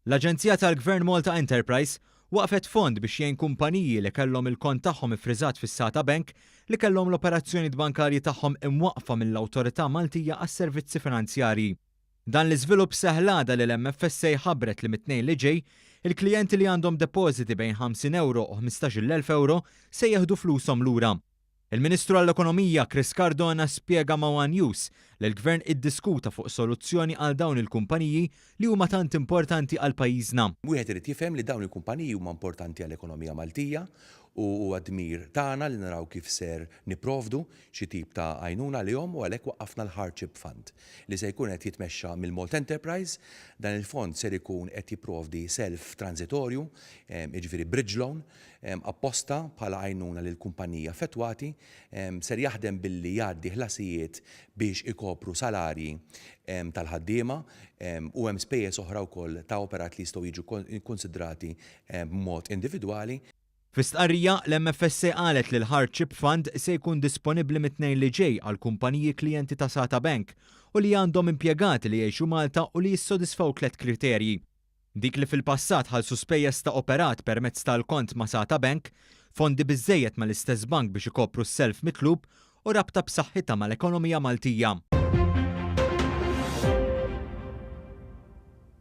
L-Aġenzija tal-Gvern Malta Enterprise waqfet fond biex jgħin kumpaniji li kellhom il-kont tagħhom ifriżat fis-Sata Bank li kellhom l-operazzjoni bankarji tagħhom imwaqfa mill-Awtorità Maltija għas-Servizzi Finanzjarji. Dan l-iżvilupp seħlada li l-MFSA ħabbret li mit-tnejn li ġej, il-klijenti li għandhom depositi bejn 50 euro u 15,000 euro se jeħdu flushom lura. Il-Ministru għall-Ekonomija Chris Cardona spjega ma' One News li l-Gvern iddiskuta fuq soluzzjoni għal dawn il-kumpaniji li huma tant importanti għal pajjiżna. Wieħed irid jifhem li dawn il-kumpaniji huma importanti għall-ekonomija Maltija u għadmir tagħna li naraw kif ser niprovdu xi tip ta' għajnuna lihom u għalhekk waqqafna l-Hardship Fund li se jkun qed jitmexxa mill-Malta Enterprise. Dan il-fond ser ikun qed jipprovdi self transitorju, jiġifieri bridge loan, apposta bħala għajnuna lil kumpanija affettwati, ser jaħdem billi jgħaddi ħlasijiet biex ikopru salarji tal-ħaddiema u hemm spejjeż oħra wkoll ta' operat li jistgħu jiġu konsidrati b'mod individwali. Fis-stqarrija l-MFSA qalet li l-Hardship Fund se jkun disponibbli mit-tnejn li ġej għal kumpaniji klijenti ta' Sata Bank u li għandhom impjegati li jgħixu Malta u li jissodisfaw 3 kriterji. Dik li fil-passat ħallsu spejjeż ta' operat permezz tal-kont ma' Sata Bank, fondi biżżejjed mal-istess bank biex ikopru s-self mitlub u rabta b'saħħitha mal-ekonomija Maltija.